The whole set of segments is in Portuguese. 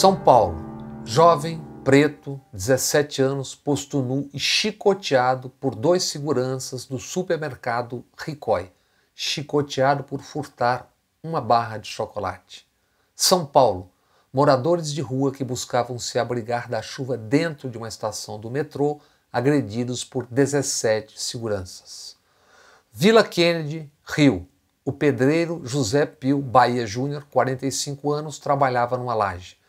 São Paulo, jovem, preto, 17 anos, posto nu e chicoteado por dois seguranças do supermercado Ricói, chicoteado por furtar uma barra de chocolate. São Paulo, moradores de rua que buscavam se abrigar da chuva dentro de uma estação do metrô, agredidos por 17 seguranças. Vila Kennedy, Rio. O pedreiro José Pio Bahia Júnior, 45 anos, trabalhava numa laje.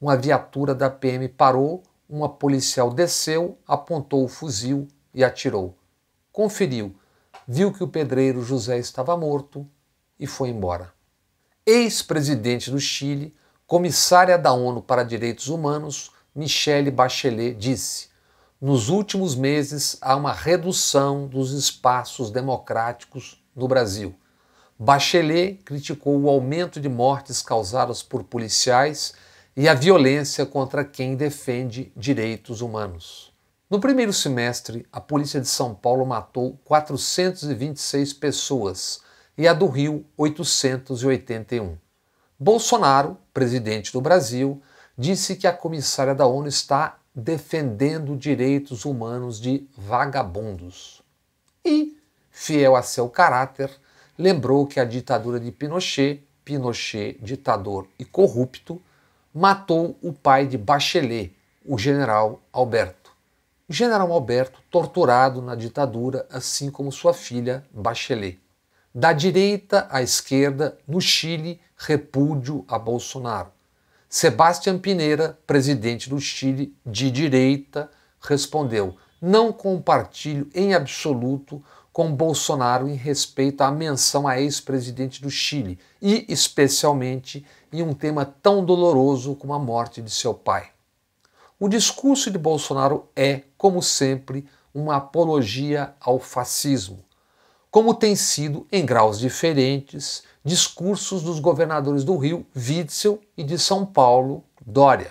Uma viatura da PM parou, uma policial desceu, apontou o fuzil e atirou. Conferiu, viu que o pedreiro José estava morto e foi embora. Ex-presidente do Chile, comissária da ONU para Direitos Humanos, Michelle Bachelet, disse: nos últimos meses há uma redução dos espaços democráticos no Brasil. Bachelet criticou o aumento de mortes causadas por policiais e a violência contra quem defende direitos humanos. No primeiro semestre, a Polícia de São Paulo matou 426 pessoas e a do Rio, 881. Bolsonaro, presidente do Brasil, disse que a comissária da ONU está defendendo direitos humanos de vagabundos. E, fiel a seu caráter, lembrou que a ditadura de Pinochet, ditador e corrupto, matou o pai de Bachelet, o general Alberto. O general Alberto, torturado na ditadura, assim como sua filha Bachelet. Da direita à esquerda, no Chile, repúdio a Bolsonaro. Sebastián Pinera, presidente do Chile, de direita, respondeu: não compartilho em absoluto com Bolsonaro em respeito à menção a ex-presidente do Chile e, especialmente, em um tema tão doloroso como a morte de seu pai. O discurso de Bolsonaro é, como sempre, uma apologia ao fascismo, como tem sido, em graus diferentes, discursos dos governadores do Rio, Witzel, e de São Paulo, Dória.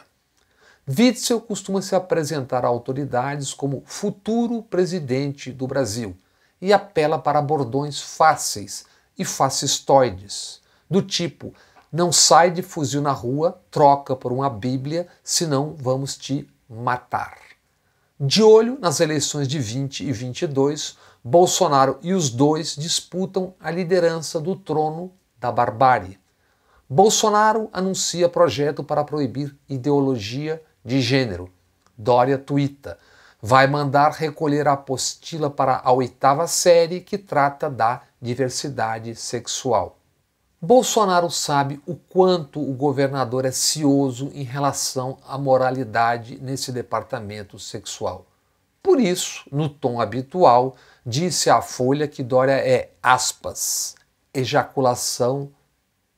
Witzel costuma se apresentar a autoridades como futuro presidente do Brasil e apela para bordões fáceis e fascistoides, do tipo: não sai de fuzil na rua, troca por uma Bíblia, senão vamos te matar. De olho nas eleições de 20 e 22, Bolsonaro e os dois disputam a liderança do trono da barbárie. Bolsonaro anuncia projeto para proibir ideologia de gênero. Dória tuita: vai mandar recolher a apostila para a 8ª série que trata da diversidade sexual. Bolsonaro sabe o quanto o governador é cioso em relação à moralidade nesse departamento sexual. Por isso, no tom habitual, disse à Folha que Dória é, aspas, ejaculação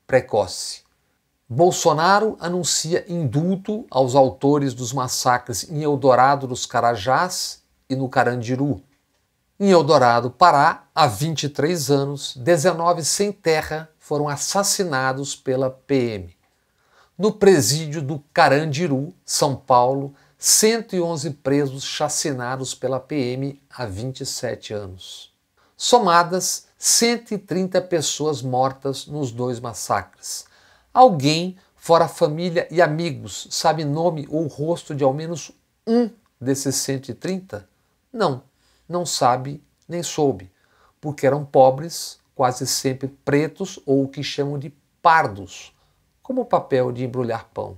precoce. Bolsonaro anuncia indulto aos autores dos massacres em Eldorado dos Carajás e no Carandiru. Em Eldorado, Pará, há 23 anos, 19 sem terra foram assassinados pela PM. No presídio do Carandiru, São Paulo, 111 presos chacinados pela PM há 27 anos. Somadas, 130 pessoas mortas nos dois massacres. Alguém, fora família e amigos, sabe nome ou rosto de ao menos um desses 130? Não sabe nem soube, porque eram pobres, quase sempre pretos ou o que chamam de pardos, como o papel de embrulhar pão.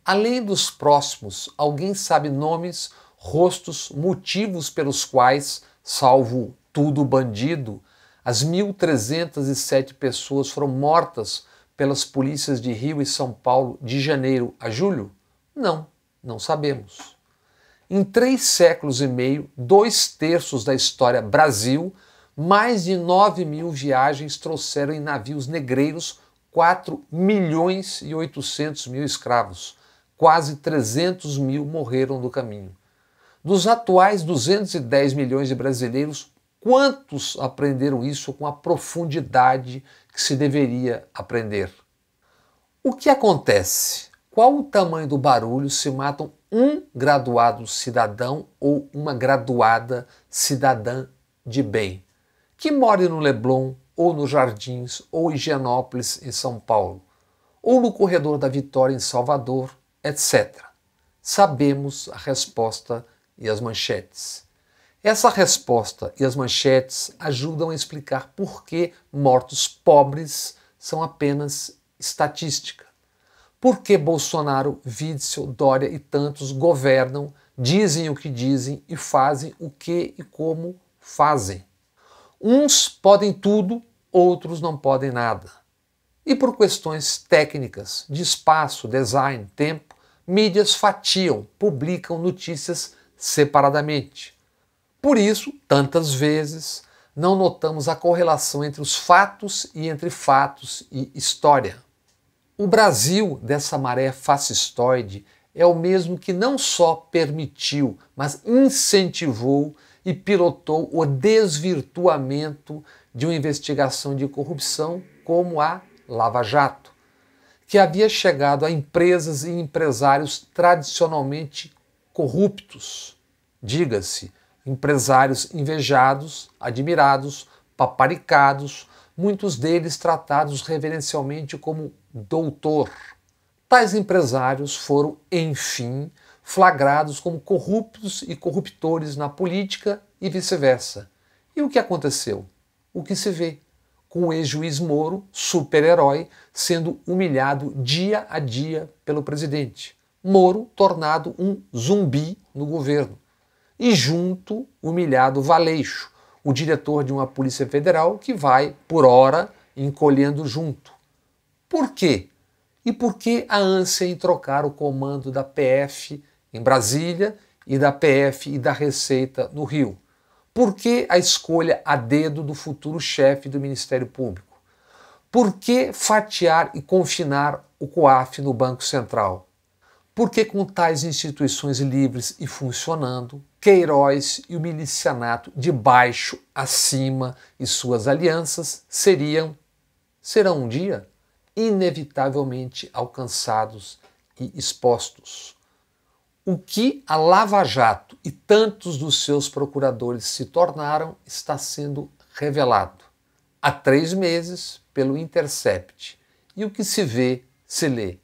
Além dos próximos, alguém sabe nomes, rostos, motivos pelos quais, salvo tudo bandido, as 1.307 pessoas foram mortas pelas polícias de Rio e São Paulo de janeiro a julho? Não sabemos. Em 3 séculos e meio, 2/3 da história Brasil, mais de 9.000 viagens trouxeram em navios negreiros 4.800.000 escravos. Quase 300.000 morreram no caminho. Dos atuais 210 milhões de brasileiros, quantos aprenderam isso com a profundidade que se deveria aprender? O que acontece? Qual o tamanho do barulho se matam um graduado cidadão ou uma graduada cidadã de bem, que more no Leblon, ou nos Jardins, ou em Higienópolis, em São Paulo? ou no Corredor da Vitória em Salvador, etc. Sabemos a resposta e as manchetes. Essa resposta e as manchetes ajudam a explicar por que mortos pobres são apenas estatística. Por que Bolsonaro, Witzel, Dória e tantos governam, dizem o que dizem e fazem o que e como fazem. Uns podem tudo, outros não podem nada. E por questões técnicas, de espaço, design, tempo, mídias fatiam, publicam notícias separadamente. Por isso, tantas vezes, não notamos a correlação entre os fatos e entre fatos e história. O Brasil dessa maré fascistoide é o mesmo que não só permitiu, mas incentivou e pilotou o desvirtuamento de uma investigação de corrupção como a Lava Jato, que havia chegado a empresas e empresários tradicionalmente corruptos, diga-se, empresários invejados, admirados, paparicados, muitos deles tratados reverencialmente como doutor. Tais empresários foram, enfim, flagrados como corruptos e corruptores na política e vice-versa. E o que aconteceu? O que se vê? Com o ex-juiz Moro, super-herói, sendo humilhado dia a dia pelo presidente. Moro tornado um zumbi no governo. E junto, humilhado Valeixo, o diretor de uma polícia federal que vai, por hora, encolhendo junto. Por quê? E por que a ânsia em trocar o comando da PF em Brasília e da PF e da Receita no Rio? Por que a escolha a dedo do futuro chefe do Ministério Público? Por que fatiar e confinar o COAF no Banco Central? Por que com tais instituições livres e funcionando, Queiroz e o milicianato de baixo acima e suas alianças serão um dia inevitavelmente alcançados e expostos? O que a Lava Jato e tantos dos seus procuradores se tornaram está sendo revelado há 3 meses pelo Intercept. E o que se vê, se lê,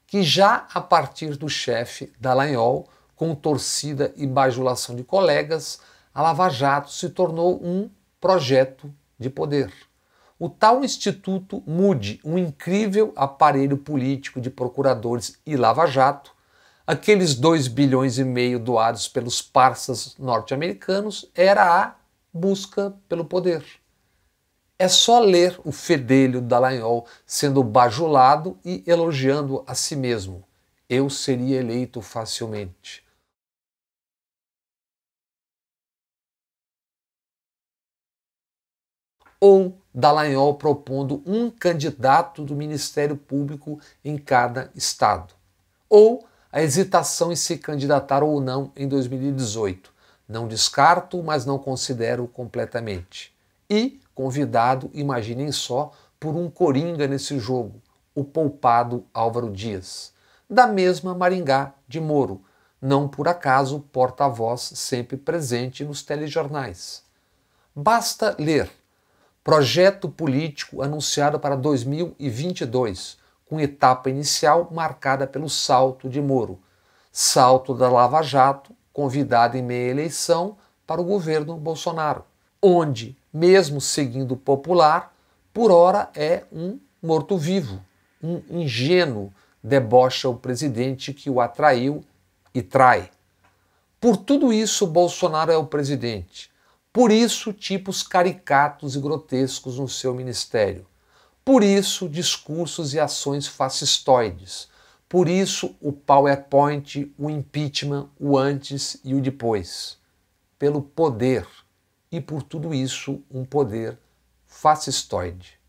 que já a partir do chefe Dallagnol, com torcida e bajulação de colegas, a Lava Jato se tornou um projeto de poder. O tal Instituto Mude, um incrível aparelho político de procuradores e Lava Jato, aqueles 2,5 bilhões doados pelos parças norte-americanos, era a busca pelo poder. É só ler o fedelho Dallagnol sendo bajulado e elogiando a si mesmo. Eu seria eleito facilmente. Ou Dallagnol propondo um candidato do Ministério Público em cada estado. Ou a hesitação em se candidatar ou não em 2018. Não descarto, mas não considero completamente. E convidado, imaginem só, por um coringa nesse jogo, o poupado Álvaro Dias. Da mesma Maringá de Moro, não por acaso porta-voz sempre presente nos telejornais. Basta ler. Projeto político anunciado para 2022, com etapa inicial marcada pelo salto de Moro. Salto da Lava Jato, convidado em meia eleição para o governo Bolsonaro, onde, mesmo seguindo o popular, por hora é um morto-vivo, um ingênuo, debocha o presidente que o atraiu e trai. Por tudo isso, Bolsonaro é o presidente. Por isso, tipos caricatos e grotescos no seu ministério. Por isso, discursos e ações fascistoides. Por isso, o PowerPoint, o impeachment, o antes e o depois. Pelo poder. E por tudo isso, um poder fascistoide.